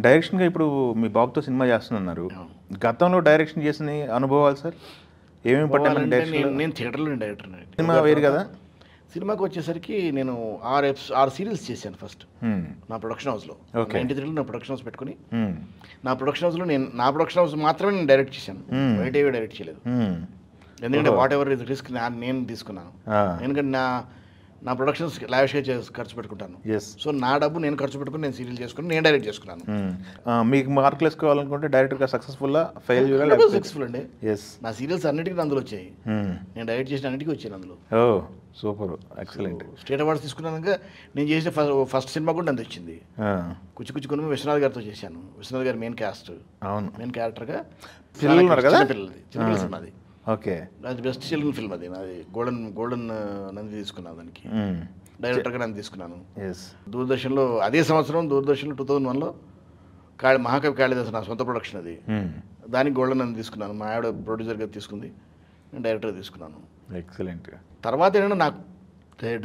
డైరెక్షన్గా ఇప్పుడు మీ బాబుతో సినిమా చేస్తున్నారు. గతంలో డైరెక్షన్ చేసిన అనుభవాలు సార్ ఏమేమి పట్టాయి మనకి డైరెక్షన్? నేను థియేటర్లో డైరెక్టర్. సినిమా వేరు కదా. సినిమాకి వచ్చేసరికి నేను 6 సీరియల్స్ చేశాను ఫస్ట్ నా ప్రొడక్షన్ హౌస్లో. 93లో నా ప్రొడక్షన్ హౌస్ పెట్టుకుని నా ప్రొడక్షన్ హౌస్లో నా ప్రొడక్షన్ హౌస్ మాత్రమే నేను డైరెక్ట్ చేశాను, బయట ఏవి డైరెక్ట్ చేయలేదు. ఎందుకంటే వాట్ ఎవర్ ఇస్ రిస్క్ నేను తీసుకున్నాను. ఎందుకంటే నా ప్రొడక్షన్స్ లావిష్గా ఖర్చు పెట్టుకుంటాను. సో నా డబ్బు నేను ఖర్చు పెట్టుకుని నేను సీరియల్ చేసుకుని నేను డైరెక్ట్ చేసుకున్నాను. మీకు మార్కులు వేసుకోవాలనుకుంటే డైరెక్ట్గా సక్సెస్ఫుల్లా ఫెయిల్ సక్సెస్ఫుల్ అండి. నా సీరియల్స్ అన్నిటికీ అందులో వచ్చాయి, నేను డైరెక్ట్ చేసిన అన్నిటికీ వచ్చాను అందులో. Super, excellent. స్టేట్ అవార్డ్స్ తీసుకున్నాక నేను చేసిన ఫస్ట్ సినిమా కూడా అంత వచ్చింది. కుచ్చి కుచ్చి కొనుమ విశ్వనాథ్ గారితో చేశాను. విశ్వనాథ్ గారు మెయిన్ క్యాస్ట్, మెయిన్ క్యారెక్టర్గా చిన్నపిల్ల సినిమా అది. ఓకే, అది బెస్ట్ చిల్డ్రన్ ఫిల్మ్. అది నాది గోల్డెన్ నంది తీసుకున్నాను, దానికి డైరెక్టర్గా నంది తీసుకున్నాను. దూరదర్శన్లో అదే సంవత్సరం దూరదర్శన్లో 2001లో మహాకవి కాళిదాసు నా సొంత ప్రొడక్షన్ అది, దానికి గోల్డెన్ నంది తీసుకున్నాను. మా ఆవిడ ప్రొడ్యూసర్గా తీసుకుంది, నేను డైరెక్టర్గా తీసుకున్నాను. ఎక్సలెంట్. తర్వాత ఏంటంటే నాకు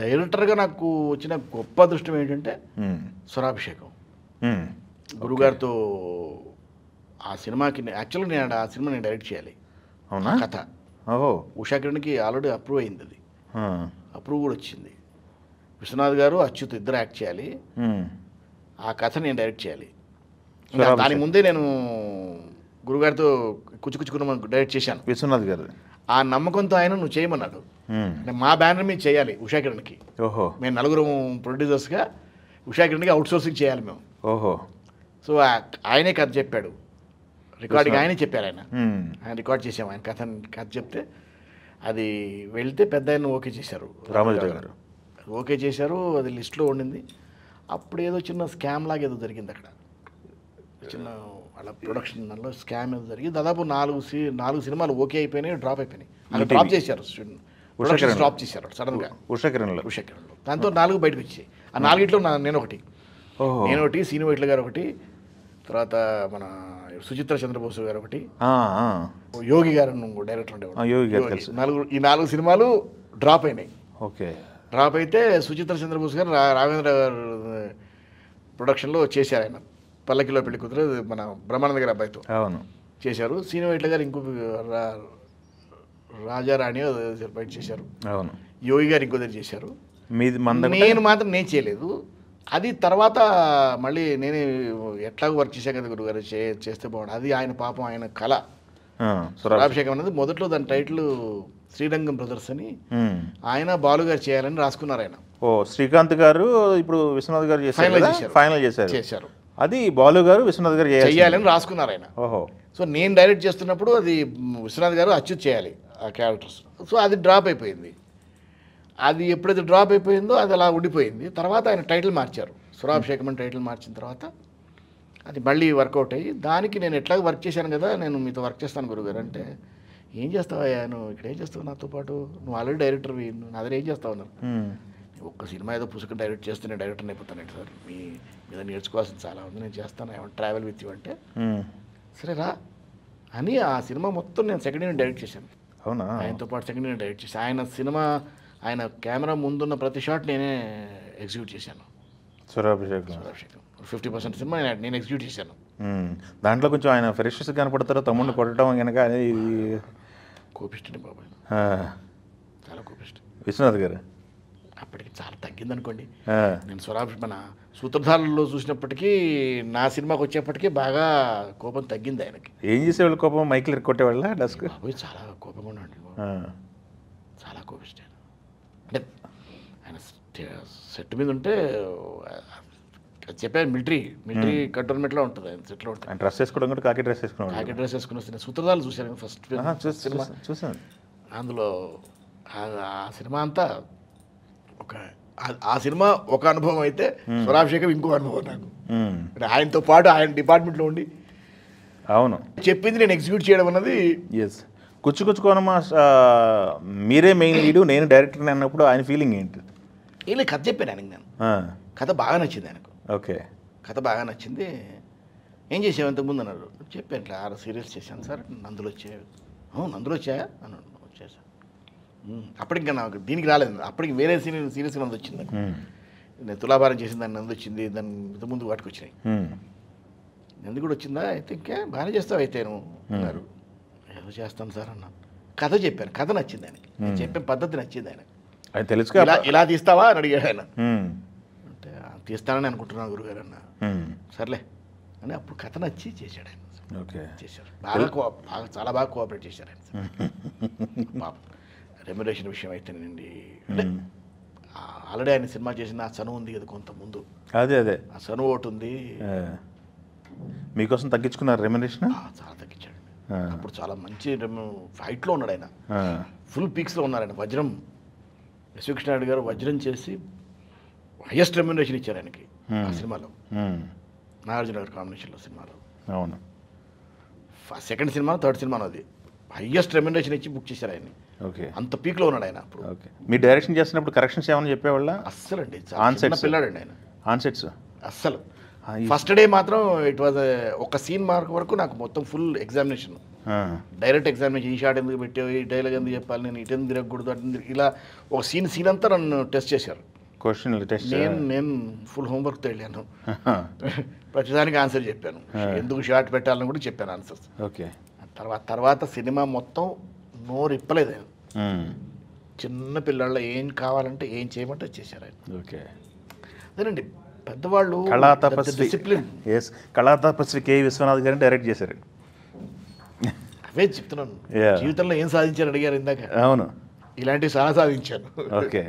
డైరెక్టర్గా నాకు వచ్చిన గొప్ప అదృష్టం ఏంటంటే స్వరాభిషేకం. గురుగారితో ఆ సినిమాకి యాక్చువల్గా నేను ఆ సినిమా నేను డైరెక్ట్ చేయాలి. అవునా కథ ఉషా కిరణ్కి ఆల్రెడీ అప్రూవ్ అయింది, అది అప్రూవ్ కూడా వచ్చింది. విశ్వనాథ్ గారు అచ్యుత్ ఇద్దరు యాక్ట్ చేయాలి, ఆ కథ నేను డైరెక్ట్ చేయాలి. దాని ముందే నేను గురుగారితో కుచ్చుకుచ్చుకున్న డైరెక్ట్ చేశాను. విశ్వనాథ్ గారు ఆ నమ్మకంతో ఆయన నువ్వు చేయమన్నాడు. మా బ్యానర్ మీద చేయాలి ఉషా కిరణ్కి. మేము నలుగురు ప్రొడ్యూసర్స్గా ఉషా కిరణ్కి అవుట్ సోర్సింగ్ చేయాలి మేము. సో ఆయనే కథ చెప్పాడు, రికార్డింగ్ ఆయనే చెప్పారు. ఆయన రికార్డ్ చేసాము. ఆయన కథ చెప్తే అది వెళ్తే పెద్ద ఆయన ఓకే చేశారు, రామోజీ గారు ఓకే చేశారు. అది లిస్ట్లో ఉండింది. అప్పుడు ఏదో చిన్న స్కామ్ లాగా ఏదో జరిగింది అక్కడ, చిన్న వాళ్ళ ప్రొడక్షన్లో స్కామ్ ఏదో జరిగింది. దాదాపు 4 సినిమాలు ఓకే అయిపోయినాయి, డ్రాప్ అయిపోయినాయి. అక్కడ డ్రాప్ చేశారు, డ్రాప్ చేశారు సడన్గా ఉషా కిరణ్లో. దాంతో 4 బయటకు వచ్చాయి. ఆ 4ట్లో నేను ఒకటి, సీను వైట్ల గారు ఒకటి, తర్వాత మన సుచిత్ర చంద్రబోసు గారు ఒకటి, యోగి గారు డైరెక్టర్ ఉండేవాడు. ఈ 4 సినిమాలు డ్రాప్ అయినాయి. ఓకే, డ్రాప్ అయితే సుచిత్ర చంద్రబోసు గారు రాఘవేంద్ర గారు ప్రొడక్షన్లో చేశారు. ఆయన పల్లకిలో పెళ్లి కూతురు మన బ్రహ్మానంద గారి అబ్బాయితో చేశారు. సీను వైట్ల గారు ఇంకో రాజారాణి బయట చేశారు. యోగి గారు ఇంకో దగ్గర చేశారు. నేను మాత్రం నేను చేయలేదు. అది తర్వాత మళ్ళీ నేనే ఎట్లాగో వర్క్ చేశాను కదా గురుగారు, చేస్తే బాగుండు. అది ఆయన పాపం ఆయన కళ. స్వరాభిషేకం అనేది మొదట్లో దాని టైటిల్ శ్రీరంగం బ్రదర్స్ అని ఆయన బాలు గారు చేయాలని రాసుకున్నారు. ఆయన శ్రీకాంత్ గారు ఇప్పుడు విశ్వనాథ్ గారు ఫైనల్ చేశారు. అది బాలు గారు విశ్వనాథ్ గారు చేయాలని రాసుకున్నారు ఆయన. సో నేను డైరెక్ట్ చేస్తున్నప్పుడు అది విశ్వనాథ్ గారు అచ్యుత్ చేయాలి ఆ క్యారెక్టర్స్. సో అది డ్రాప్ అయిపోయింది. అది ఎప్పుడైతే డ్రాప్ అయిపోయిందో అది అలా ఉండిపోయింది. తర్వాత ఆయన టైటిల్ మార్చారు, స్వరాభిషేకం అని టైటిల్ మార్చిన తర్వాత అది మళ్ళీ వర్కౌట్ అయ్యి, దానికి నేను ఎట్లాగో వర్క్ చేశాను కదా, నేను మీతో వర్క్ చేస్తాను గురుగారు అంటే, ఏం చేస్తావయ్యా నువ్వు ఇక్కడ, ఏం చేస్తావు నాతో పాటు, నువ్వు ఆల్రెడీ డైరెక్టర్వి, నువ్వు నా దగ్గర ఏం చేస్తావు అన్నారు. ఒక్క సినిమా ఏదో పుస్తకం డైరెక్ట్ చేస్తే నేను డైరెక్టర్ అయిపోతానండి సార్, మీ మీద నేర్చుకోవాల్సింది చాలా ఉంది, నేను చేస్తాను, ఏమంటే ట్రావెల్ విత్ యూ అంటే, సరే రా అని ఆ సినిమా మొత్తం నేను సెకండ్ ఇయర్ డైరెక్ట్ చేశాను. అవునా, ఆయనతో పాటు సెకండ్ ఇయర్ డైరెక్ట్ చేశాను. ఆయన సినిమా ఆయన కెమెరా ముందున్న ప్రతి షాట్ నేనే ఎగ్జిక్యూట్ చేశాను. స్వరాభిషేకం 50% సినిమా నేను ఎగ్జిక్యూట్ చేశాను. దాంట్లో కొంచెం ఆయన ఫ్రెషర్స్ కనపడతారు, తమ్ముడిని కొట్టడం కనుక కోపిస్ట్ అండి బాబాయ్, చాలా కోపిస్ట్ విశ్వనాథ్ గారు. అప్పటికి చాలా తగ్గింది అనుకోండి. నేను మన సూత్రధారుల్లో చూసినప్పటికీ నా సినిమాకి వచ్చేప్పటికీ బాగా కోపం తగ్గింది ఆయనకి. ఏం చేసేవాళ్ళు కోపం? మైకిల్ కొట్టేవాళ్ళ డస్క్? చాలా కోపంగా ఉన్నాడు, చాలా కోపిస్ట్. అంటే ఆయన సెట్ మీద ఉంటే చెప్పాను, మిలిటరీ కంటోన్మెంట్లో ఉంటుంది ఆయన సెట్లో ఉంటుంది. డ్రెస్ వేసుకోవడం కూడా కాకి డ్రెస్ వేసుకుని వస్తున్నాయి. సూత్రధారులు చూశాను ఫస్ట్ సినిమా, చూసాను. అందులో ఆ సినిమా అంతా ఆ సినిమా ఒక అనుభవం అయితే స్వరాభిషేకం ఇంకో అనుభవం నాకు. ఆయనతో పాటు ఆయన డిపార్ట్మెంట్లో ఉండి అవును చెప్పింది నేను ఎగ్జిక్యూట్ చేయడం అన్నది. కుచ్చుకోనమా మీరే మెయిన్ లీడు, నేను డైరెక్టర్ అన్నప్పుడు ఆయన ఫీలింగ్ ఏంటి? ఇలా కథ చెప్పాను ఆయనకి. నేను కథ బాగా నచ్చింది ఆయనకు. ఓకే, కథ బాగా నచ్చింది. ఏం చేసావు ఇంతకుముందు అన్నాడు. చెప్పాను ఇట్లా 6 సీరియల్స్ చేశాను సార్, నందులు వచ్చాయి. నందులు వచ్చాయా అన్నాడు. వచ్చేసా. అప్పటికి ఇంకా నాకు దీనికి రాలేదు, అప్పటికి వేరే సీరియల్స్ నందు వచ్చింది నాకు. నేను తులాభారం చేసిన దాన్ని నందు వచ్చింది, దాని ఇంతకుముందు వాటికి వచ్చినాయి. ఎందుకు కూడా వచ్చిందా అయితే ఇంకే బాగానే చేస్తావు అయితే నువ్వు అన్నారు. ఏదో చేస్తాను సార్ అన్నాను. కథ చెప్పాను, కథ నచ్చింది ఆయనకి, నేను చెప్పే పద్ధతి నచ్చింది ఆయన. అది తెలుసుగా. ఇలా తీస్తావా అని అడిగాడు ఆయన. ఉమ్. అంటే తీస్తానని అనుకుంటున్నాను గురుగారు అన్న. ఉమ్. సర్లే అని అప్పుడు కథ నచ్చి చేశాడు ఆయన. ఓకే. చేశారు బాగా చాలా బాగా కోఆపరేట్ చేశారు ఆయన. పాపం రెమ్యునరేషన్ విషయం అయితేనండి, అంటే ఆల్రెడీ ఆయన సినిమా చేసిన ఆ చనువు ఉంది కదా కొంత ముందు, అదే అదే ఆ చనువు ఒకటి ఉంది. మీకోసం తగ్గించుకున్నారు రెమ్యునరేషన్? చాలా తగ్గించాడు. అప్పుడు చాలా మంచి ఫైట్లో ఉన్నాడు ఆయన, ఫుల్ పీక్స్లో ఉన్నారు ఆయన. వజ్రం యశ్వకృష్ణారెడ్డి గారు వజ్రం చేసి హైయెస్ట్ రెమ్యునరేషన్ ఇచ్చారు ఆయనకి ఆ సినిమాలో, నాగార్జున గారు కాంబినేషన్లో సినిమాలో. అవును. సెకండ్ సినిమా థర్డ్ సినిమాలో అది హైయెస్ట్ రెమ్యునరేషన్ ఇచ్చి బుక్ చేశారు ఆయన్ని. ఓకే. అంత పీక్లో ఉన్నాడు ఆయన అప్పుడు. ఓకే. మీ డైరెక్షన్ చేస్తున్నప్పుడు కరెక్షన్స్ ఏమని చెప్పేవాళ్ళ? అస్సలండి ఆన్ సెట్స్ పిల్లాడండి ఆయన. ఆన్ సెట్స్ అస్సలు ఫస్ట్ డే మాత్రం ఇట్ వాజ్ ఒక సీన్ మార్క్ వరకు నాకు మొత్తం ఫుల్ ఎగ్జామినేషన్, డైరెక్ట్ ఎగ్జామినేషన్. ఈ షాట్ ఎందుకు పెట్టావు, ఈ డైలాగ్ ఎందుకు చెప్పాలి, నేను ఇటు ఎందుకు తిరగకూడదు, అటు ఇలా ఒక సీన్ అంతా నన్ను టెస్ట్ చేశారు. Question test. నేను ఫుల్ హోంవర్క్తో వెళ్ళాను, ప్రతిదానికి ఆన్సర్ చెప్పాను, ఎందుకు షార్ట్ పెట్టాలని కూడా చెప్పాను ఆన్సర్స్. ఓకే. తర్వాత సినిమా మొత్తం నోరు ఇప్పలేదు ఆయన. చిన్న పిల్లల్లో ఏం కావాలంటే ఏం చేయమంటే చేశారు ఆయన. ఓకే. అదేనండి పెద్దవాళ్ళు డిసిప్లిన్. ఎస్, కళా తపస్వి కె విశ్వనాథ్ గారిని డైరెక్ట్ చేశారు. అవే చెప్తున్నాను, జీవితంలో ఏం సాధించారు అడిగారు ఇందాక. అవును, ఇలాంటివి చాలా సాధించాను. ఓకే.